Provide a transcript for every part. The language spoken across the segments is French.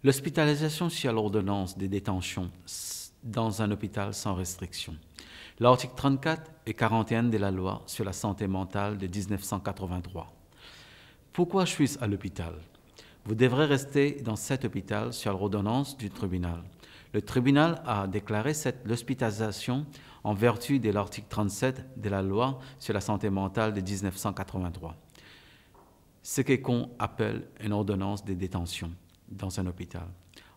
L'hospitalisation sur l'ordonnance de détention dans un hôpital sans restriction. L'article 34 et 41 de la loi sur la santé mentale de 1983. Pourquoi suis-je à l'hôpital? Vous devrez rester dans cet hôpital sur l'ordonnance du tribunal. Le tribunal a déclaré l'hospitalisation en vertu de l'article 37 de la loi sur la santé mentale de 1983. Ce qu'on appelle une ordonnance de détention dans un hôpital.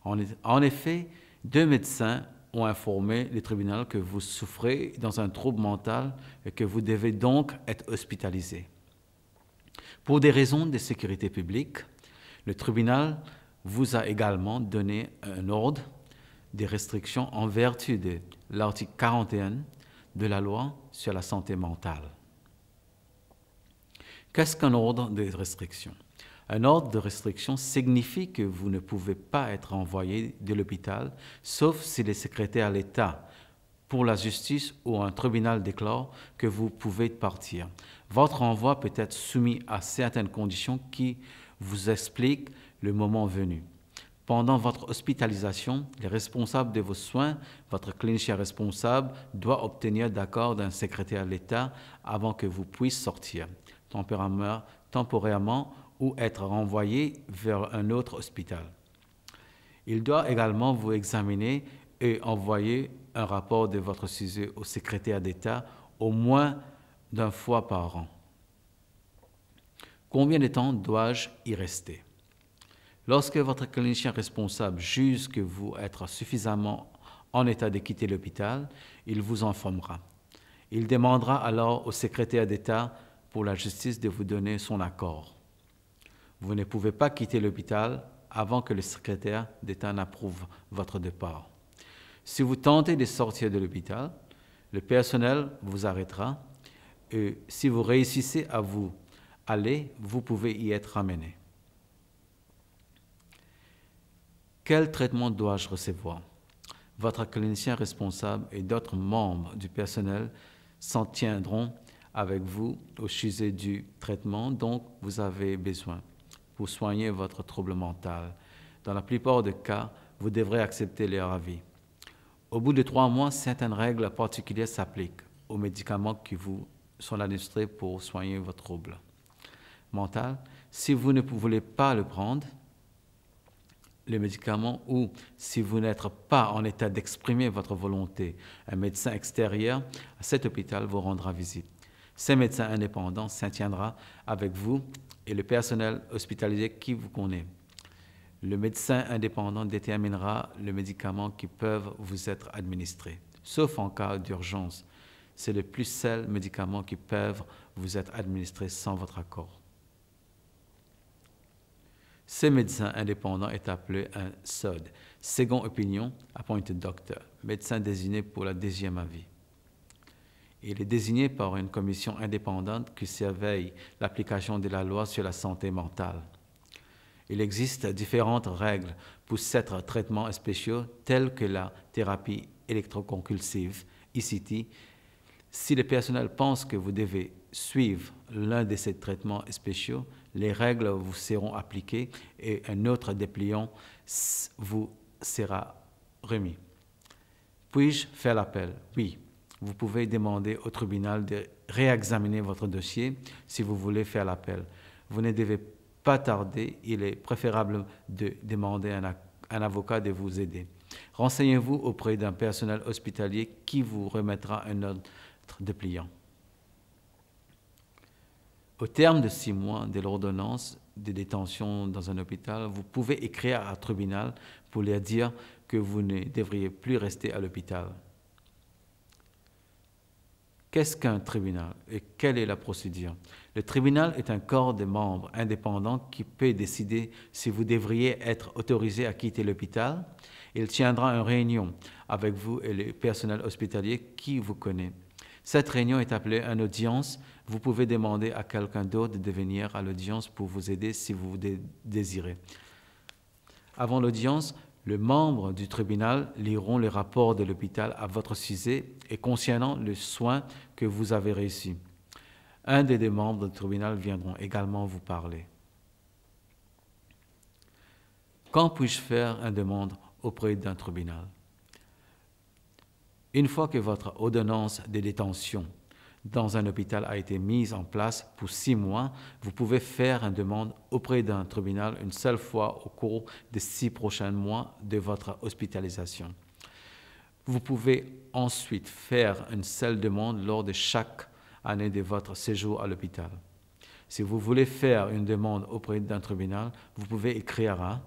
En effet, 2 médecins ont informé le tribunal que vous souffrez dans un trouble mental et que vous devez donc être hospitalisé. Pour des raisons de sécurité publique, le tribunal vous a également donné un ordre de restriction en vertu de l'article 41 de la loi sur la santé mentale. Qu'est-ce qu'un ordre de restriction? Un ordre de restriction signifie que vous ne pouvez pas être envoyé de l'hôpital, sauf si le secrétaire d'État pour la justice ou un tribunal déclare que vous pouvez partir. Votre envoi peut être soumis à certaines conditions qui vous expliquent le moment venu. Pendant votre hospitalisation, les responsables de vos soins, votre clinicien responsable, doit obtenir l'accord d'un secrétaire d'État avant que vous puissiez sortir temporairement ou être renvoyé vers un autre hôpital. Il doit également vous examiner et envoyer un rapport de votre sujet au secrétaire d'État au moins d'une fois par an. Combien de temps dois-je y rester? Lorsque votre clinicien responsable juge que vous êtes suffisamment en état de quitter l'hôpital, il vous informera. Il demandera alors au secrétaire d'État pour la justice de vous donner son accord. Vous ne pouvez pas quitter l'hôpital avant que le secrétaire d'État n'approuve votre départ. Si vous tentez de sortir de l'hôpital, le personnel vous arrêtera et si vous réussissez à vous aller, vous pouvez y être ramené. Quel traitement dois-je recevoir? Votre clinicien responsable et d'autres membres du personnel s'en tiendront avec vous au sujet du traitement dont vous avez besoin pour soigner votre trouble mental. Dans la plupart des cas, vous devrez accepter leur avis. Au bout de 3 mois, certaines règles particulières s'appliquent aux médicaments qui vous sont administrés pour soigner votre trouble mental. Si vous ne voulez pas le prendre, le médicament, ou si vous n'êtes pas en état d'exprimer votre volonté, un médecin extérieur à cet hôpital vous rendra visite. Ce médecin indépendant s'en tiendra avec vous et le personnel hospitalier qui vous connaît. Le médecin indépendant déterminera les médicaments qui peuvent vous être administrés, sauf en cas d'urgence. C'est les plus seuls médicaments qui peuvent vous être administrés sans votre accord. Ce médecin indépendant est appelé un SOD, Second Opinion Appointed Doctor, médecin désigné pour la deuxième avis. Il est désigné par une commission indépendante qui surveille l'application de la loi sur la santé mentale. Il existe différentes règles pour ces traitements spéciaux tels que la thérapie électroconvulsive, ECT. Si le personnel pense que vous devez suivre l'un de ces traitements spéciaux, les règles vous seront appliquées et un autre dépliant vous sera remis. Puis-je faire l'appel? Oui. Vous pouvez demander au tribunal de réexaminer votre dossier si vous voulez faire l'appel. Vous ne devez pas tarder, il est préférable de demander à un avocat de vous aider. Renseignez-vous auprès d'un personnel hospitalier qui vous remettra un autre dépliant. Au terme de 6 mois de l'ordonnance de détention dans un hôpital, vous pouvez écrire à un tribunal pour leur dire que vous ne devriez plus rester à l'hôpital. Qu'est-ce qu'un tribunal et quelle est la procédure? Le tribunal est un corps de membres indépendants qui peut décider si vous devriez être autorisé à quitter l'hôpital. Il tiendra une réunion avec vous et le personnel hospitalier qui vous connaît. Cette réunion est appelée une audience. Vous pouvez demander à quelqu'un d'autre de venir à l'audience pour vous aider si vous désirez. Avant l'audience, les membres du tribunal liront le rapport de l'hôpital à votre sujet et concernant le soin que vous avez reçu. Un des 2 membres du tribunal viendront également vous parler. Quand puis-je faire une demande auprès d'un tribunal? Une fois que votre ordonnance de détention dans un hôpital a été mise en place pour 6 mois, vous pouvez faire une demande auprès d'un tribunal une seule fois au cours des 6 prochains mois de votre hospitalisation. Vous pouvez ensuite faire une seule demande lors de chaque année de votre séjour à l'hôpital. Si vous voulez faire une demande auprès d'un tribunal, vous pouvez écrire à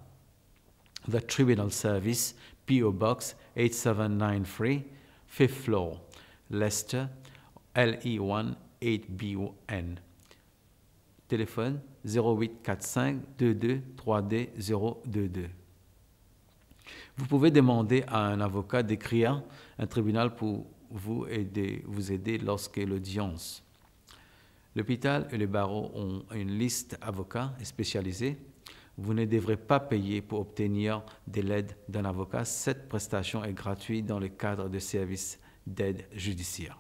The Tribunal Service, P.O. Box 8793, 5th floor, Leicester, LE1 8BN. Téléphone 0845 22 3D 022. Vous pouvez demander à un avocat d'écrire un tribunal pour vous aider lorsque l'audience. L'hôpital et le barreau ont une liste d'avocats spécialisés. Vous ne devrez pas payer pour obtenir de l'aide d'un avocat. Cette prestation est gratuite dans le cadre de services d'aide judiciaire.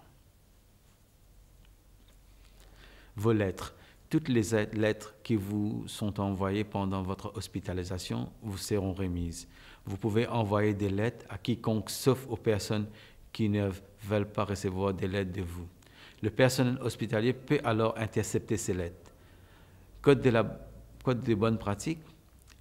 Vos lettres. Toutes les lettres qui vous sont envoyées pendant votre hospitalisation vous seront remises. Vous pouvez envoyer des lettres à quiconque sauf aux personnes qui ne veulent pas recevoir des lettres de vous. Le personnel hospitalier peut alors intercepter ces lettres. Code de bonne pratique.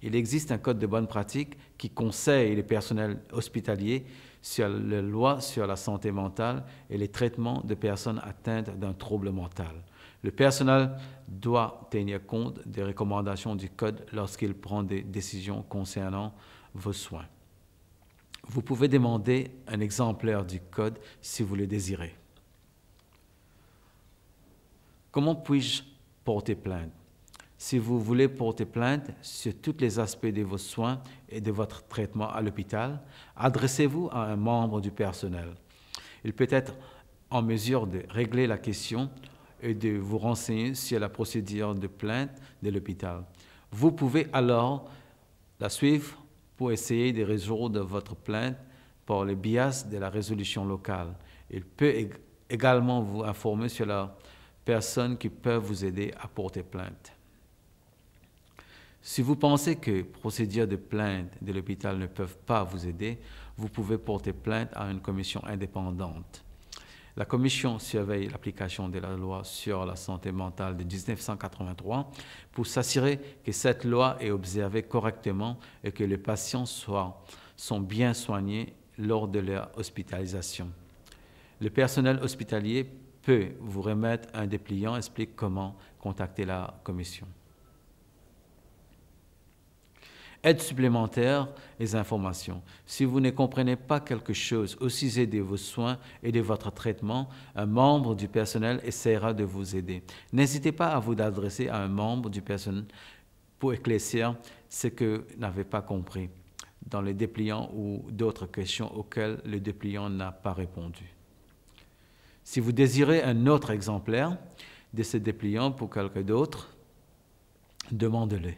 Il existe un code de bonne pratique qui conseille les personnels hospitaliers sur les lois sur la santé mentale et les traitements de personnes atteintes d'un trouble mental. Le personnel doit tenir compte des recommandations du code lorsqu'il prend des décisions concernant vos soins. Vous pouvez demander un exemplaire du code si vous le désirez. Comment puis-je porter plainte? Si vous voulez porter plainte sur tous les aspects de vos soins et de votre traitement à l'hôpital, adressez-vous à un membre du personnel. Il peut être en mesure de régler la question et de vous renseigner sur la procédure de plainte de l'hôpital. Vous pouvez alors la suivre pour essayer de résoudre votre plainte par le biais de la résolution locale. Il peut également vous informer sur la personnes qui peuvent vous aider à porter plainte. Si vous pensez que procédures de plainte de l'hôpital ne peuvent pas vous aider, vous pouvez porter plainte à une commission indépendante. La commission surveille l'application de la loi sur la santé mentale de 1983 pour s'assurer que cette loi est observée correctement et que les patients sont bien soignés lors de leur hospitalisation. Le personnel hospitalier peut vous remettre un dépliant explique comment contacter la commission. Aide supplémentaire et informations. Si vous ne comprenez pas quelque chose au sujet de vos soins et de votre traitement, un membre du personnel essaiera de vous aider. N'hésitez pas à vous adresser à un membre du personnel pour éclaircir ce que vous n'avez pas compris dans le dépliant ou d'autres questions auxquelles le dépliant n'a pas répondu. Si vous désirez un autre exemplaire de ce dépliant pour quelqu'un d'autre, demandez-le.